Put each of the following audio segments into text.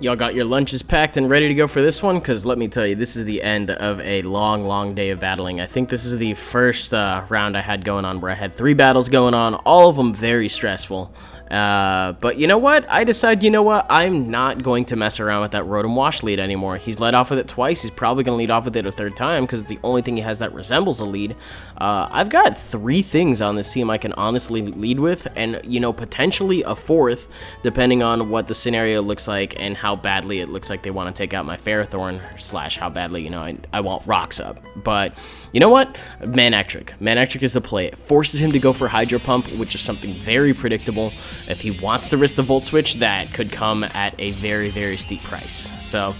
Y'all got your lunches packed and ready to go for this one? Because let me tell you, this is the end of a long, long day of battling. I think this is the first round I had going on where I had 3 battles going on, all of them very stressful. But you know what? I decided, you know what? I'm not going to mess around with that Rotom Wash lead anymore. He's led off with it twice. He's probably going to lead off with it a 3rd time because it's the only thing he has that resembles a lead. I've got 3 things on this team I can honestly lead with, and, you know, potentially a 4th, depending on what the scenario looks like and how badly it looks like they want to take out my Ferrothorn, / how badly, you know, I want Rocks up. But you know what? Manectric. Manectric is the play. It forces him to go for Hydro Pump, which is something very predictable. If he wants to risk the Volt Switch, that could come at a very, very steep price. So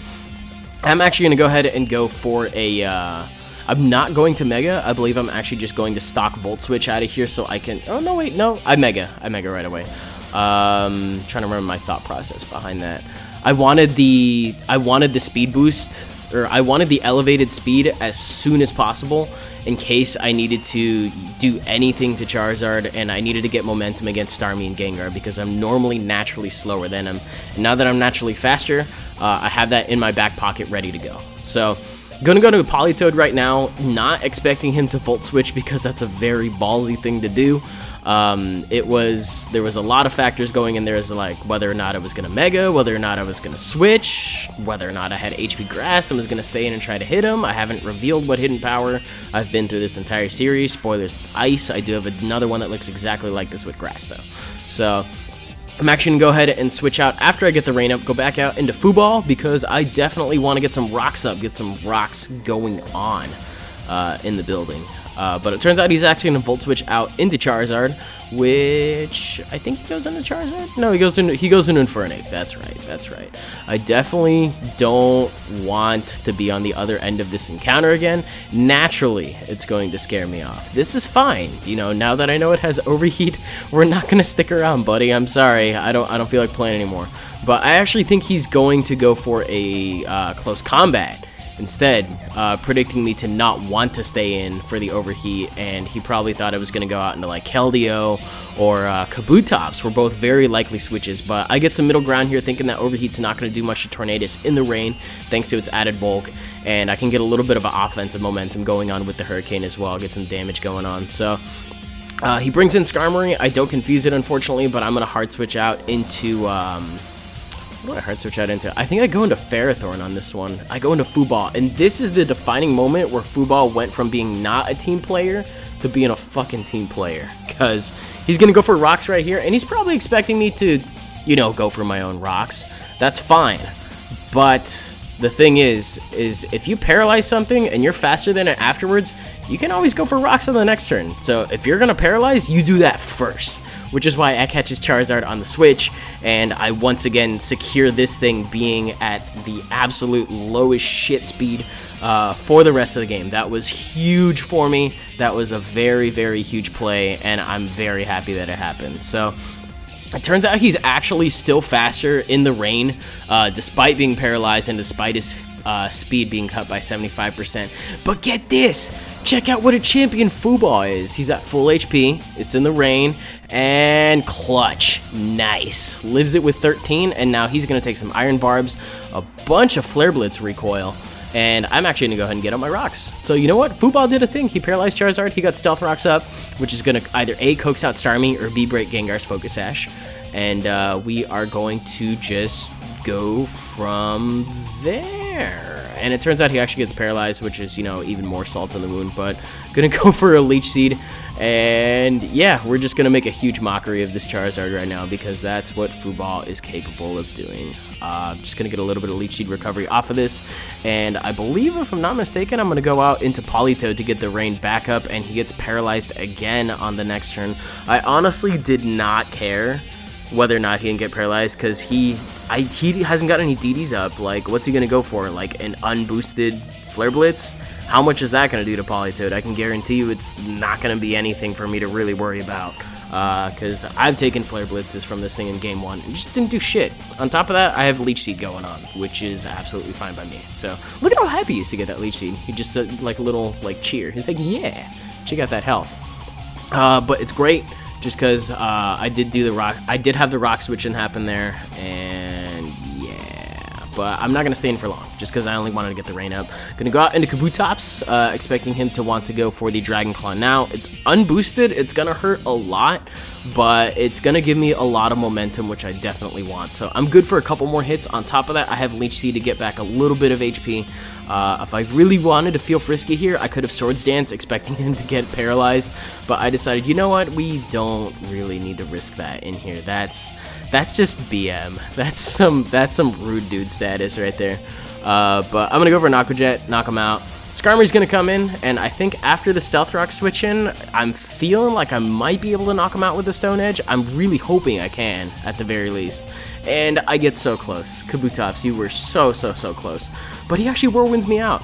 I'm actually going to go ahead and go for a... I'm not going to Mega. I believe I'm actually just going to stock Volt Switch out of here so I can... Oh, no, wait, no. I Mega right away. Trying to remember my thought process behind that. I wanted the speed boost, or I wanted the elevated speed as soon as possible in case I needed to do anything to Charizard and I needed to get momentum against Starmie and Gengar because I'm normally naturally slower than him. And now that I'm naturally faster, I have that in my back pocket ready to go. So I'm going to go to Politoed right now, not expecting him to Volt Switch because that's a very ballsy thing to do. There was a lot of factors going in there as like whether or not I was going to Mega, whether or not I was going to switch, whether or not I had HP Grass and was going to stay in and try to hit him. I haven't revealed what hidden power I've been through this entire series. Spoilers, it's Ice. I do have another one that looks exactly like this with Grass though. So I'm actually going to go ahead and switch out after I get the rain up, go back out into Fooball because I definitely want to get some rocks up, get some rocks going on in the building. But it turns out he's actually going to Volt Switch out into Charizard, which I think he goes into Charizard? No, he goes into Infernape. That's right. I definitely don't want to be on the other end of this encounter again. Naturally, it's going to scare me off. This is fine. You know, now that I know it has Overheat, we're not going to stick around, buddy. I'm sorry. I don't feel like playing anymore. But I actually think he's going to go for a close combat instead, predicting me to not want to stay in for the Overheat, and he probably thought I was going to go out into like Keldeo or Kabutops. Were both very likely switches, but I get some middle ground here thinking that Overheat's not going to do much to Tornadus in the rain thanks to its added bulk, and I can get a little bit of an offensive momentum going on with the Hurricane as well, get some damage going on. So he brings in Skarmory. I don't confuse it, unfortunately, but I'm going to hard switch out into... what do I hard switch out into? I think I go into Ferrothorn on this one. I go into Fooball, and this is the defining moment where Fooball went from being not a team player to being a fucking team player, because he's going to go for rocks right here, and he's probably expecting me to, you know, go for my own rocks. That's fine, but the thing is if you paralyze something and you're faster than it afterwards, you can always go for rocks on the next turn. So if you're going to paralyze, you do that first, which is why I catch his Charizard on the switch, and I once again secure this thing being at the absolute lowest shit speed for the rest of the game. That was huge for me. That was a very, very huge play, and I'm very happy that it happened. So it turns out he's actually still faster in the rain, despite being paralyzed and despite his speed being cut by 75%. But get this! Check out what a champion Fooball is. He's at full HP, it's in the rain, and clutch. Nice. Lives it with 13, and now he's going to take some Iron Barbs, a bunch of Flare Blitz recoil, and I'm actually going to go ahead and get on my rocks. So you know what? Fooball did a thing. He paralyzed Charizard, he got Stealth Rocks up, which is going to either A, coax out Starmie, or B, break Gengar's Focus Sash. And we are going to just go from there. And it turns out he actually gets paralyzed, which is, you know, even more salt in the wound. But gonna go for a Leech Seed, and yeah, we're just gonna make a huge mockery of this Charizard right now because that's what Fooball is capable of doing. Just gonna get a little bit of Leech Seed recovery off of this, and I believe, if I'm not mistaken, I'm gonna go out into Politoed to get the rain back up, and he gets paralyzed again on the next turn. I honestly did not care whether or not he can get paralyzed because he hasn't got any DDs up. Like, what's he gonna go for? Like an unboosted Flare Blitz? How much is that gonna do to Politoed? I can guarantee you it's not gonna be anything for me to really worry about, because I've taken Flare Blitzes from this thing in game 1 and just didn't do shit. On top of that, I have Leech Seed going on, which is absolutely fine by me. So look at how happy he is to get that Leech Seed. He just like a little like cheer. He's like, yeah, check out that health. But it's great. Just because I did have the rock switching happen there, and yeah, but I'm not going to stay in for long, just because I only wanted to get the rain up. Going to go out into Kabutops, expecting him to want to go for the Dragon Claw now. It's unboosted, it's going to hurt a lot, but it's going to give me a lot of momentum, which I definitely want. So I'm good for a couple more hits. On top of that, I have Leech Seed to get back a little bit of HP. If I really wanted to feel frisky here, I could have Swords Dance, expecting him to get paralyzed, but I decided, you know what, we don't really need to risk that in here. That's just BM. That's some rude dude status right there. But I'm gonna go for Knocko Jet, knock him out. Skarmory's gonna come in, and I think after the Stealth Rock switch in, I'm feeling like I might be able to knock him out with the Stone Edge. I'm really hoping I can, at the very least. And I get so close. Kabutops, you were so close. But he actually Whirlwinds me out.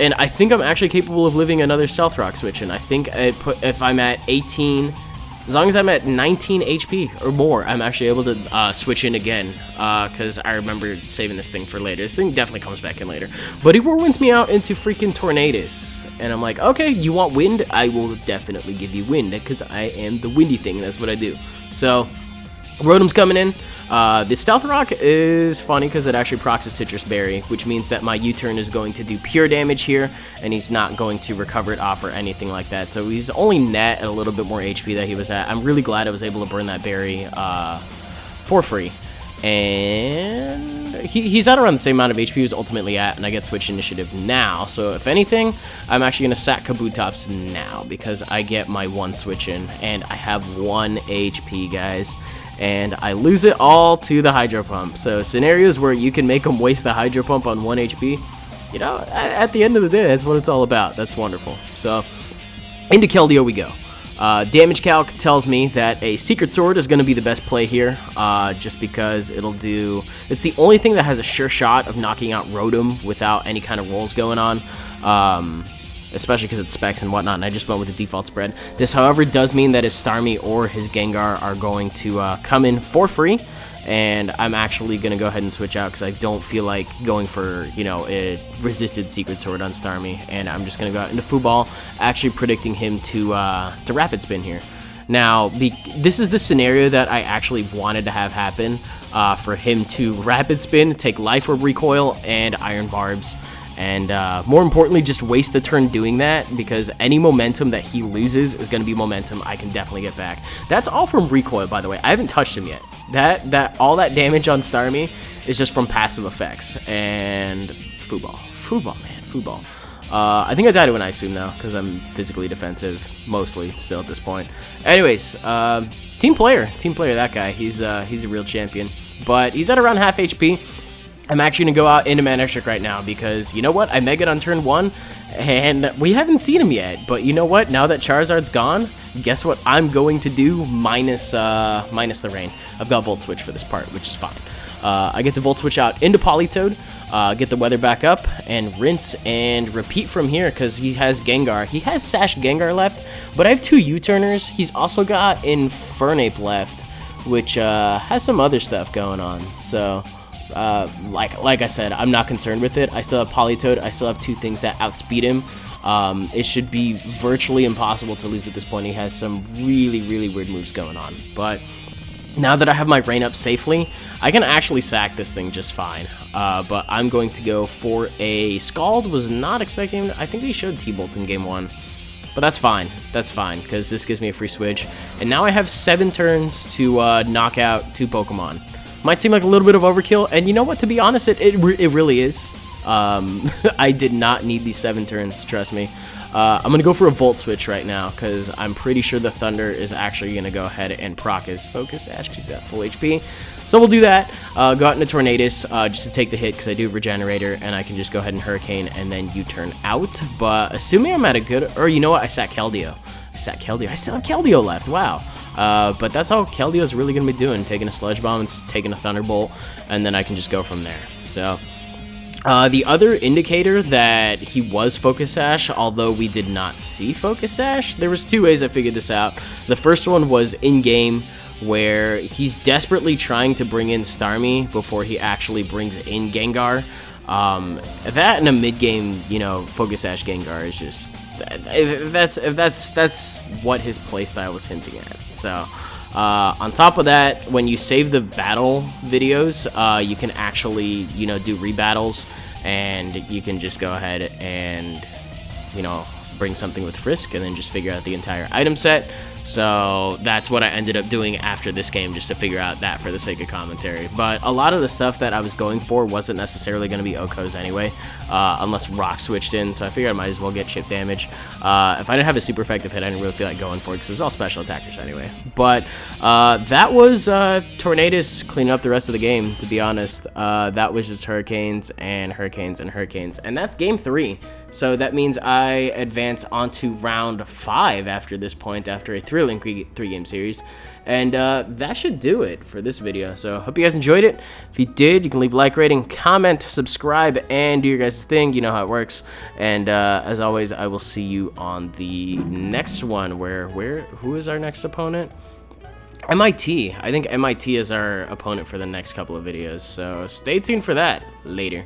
And I think I'm actually capable of living another Stealth Rock switch in. I think if I'm at 18, as long as I'm at 19 HP or more, I'm actually able to switch in again, because I remember saving this thing for later. This thing definitely comes back in later. But he Whirlwinds me out into freaking Tornadus. And I'm like, okay, you want wind? I will definitely give you wind, because I am the windy thing, and that's what I do. So, Rotom's coming in. The Stealth Rock is funny because it actually procs a Citrus Berry, which means that my U-turn is going to do pure damage here, and he's not going to recover it off or anything like that. So he's only net at a little bit more HP that he was at. I'm really glad I was able to burn that berry for free. And he's at around the same amount of HP he was ultimately at, and I get Switch Initiative now. So if anything, I'm actually going to sack Kabutops now because I get my one switch in, and I have 1 HP, guys. And I lose it all to the Hydro Pump. So scenarios where you can make them waste the Hydro Pump on 1 HP, you know, at the end of the day, that's what it's all about. That's wonderful. So into Keldeo we go. Damage calc tells me that a Secret Sword is going to be the best play here, just because it's the only thing that has a sure shot of knocking out Rotom without any kind of rolls going on. Especially because it's specs and whatnot, and I just went with the default spread. This, however, does mean that his Starmie or his Gengar are going to come in for free, and I'm actually going to go ahead and switch out because I don't feel like going for, you know, a resisted Secret Sword on Starmie, and I'm just going to go out into Fooball, actually predicting him to Rapid Spin here. Now, this is the scenario that I actually wanted to have happen, for him to Rapid Spin, take Life Orb Recoil, and Iron Barbs. And more importantly, just waste the turn doing that, because any momentum that he loses is going to be momentum I can definitely get back. That's all from Recoil, by the way. I haven't touched him yet. All that damage on Starmie is just from passive effects. And Fooball, man. I think I died to an Ice Beam now, because I'm physically defensive, mostly, still at this point. Anyways, team player, that guy. He's a real champion. But he's at around half HP. I'm actually going to go out into Manectric right now because, you know what, I Mega'd on turn 1, and we haven't seen him yet, but you know what, now that Charizard's gone, guess what I'm going to do minus the rain. I've got Volt Switch for this part, which is fine. I get to Volt Switch out into Politoed, get the weather back up, and rinse and repeat from here because he has Gengar. He has Sash Gengar left, but I have 2 U-turners. He's also got Infernape left, which has some other stuff going on, so... like I said, I'm not concerned with it. I still have Politoed. I still have 2 things that outspeed him. It should be virtually impossible to lose at this point. He has some really weird moves going on. But now that I have my rain up safely, I can actually sack this thing just fine. But I'm going to go for a Scald. Was not expecting him. I think he showed T-Bolt in game 1. But that's fine. That's fine, because this gives me a free switch. And now I have 7 turns to knock out 2 Pokemon. Might seem like a little bit of overkill, and you know what, to be honest, it really is. I did not need these 7 turns, trust me. I'm going to go for a Volt Switch right now, because I'm pretty sure the Thunder is actually going to go ahead and proc his Focus Sash, because he's at full HP. So we'll do that, go out into Tornadus, just to take the hit, because I do have Regenerator, and I can just go ahead and Hurricane, and then U-turn out. But assuming I'm at a good, or you know what, I sack Keldeo. I still have Keldeo left, wow. But that's all Keldeo is really going to be doing, taking a Sludge Bomb and taking a Thunderbolt, and then I can just go from there. So, the other indicator that he was Focus Sash, although we did not see Focus Sash, there was 2 ways I figured this out. The first one was in-game, where he's desperately trying to bring in Starmie before he actually brings in Gengar. That in a mid-game, you know, Focus Sash Gengar is just... If that's what his playstyle was hinting at. So, On top of that, when you save the battle videos, you can actually, you know, do rebattles, and you can just go ahead and, you know, bring something with Frisk and then just figure out the entire item set. So that's what I ended up doing after this game, just to figure out that for the sake of commentary. But a lot of the stuff that I was going for wasn't necessarily going to be Oko's anyway, unless Rock switched in, so I figured I might as well get chip damage. If I didn't have a super effective hit, I didn't really feel like going for it because it was all special attackers anyway. But that was Tornadus cleaning up the rest of the game, to be honest. That was just Hurricanes and Hurricanes and Hurricanes, and that's game 3. So that means I advance onto round 5 after this point, after a thrilling 3-game series. And that should do it for this video. So hope you guys enjoyed it. If you did, you can leave a like rating, comment, subscribe, and do your guys' thing. You know how it works. And as always, I will see you on the next one. Who is our next opponent? MIT. I think MIT is our opponent for the next couple of videos. So stay tuned for that. Later.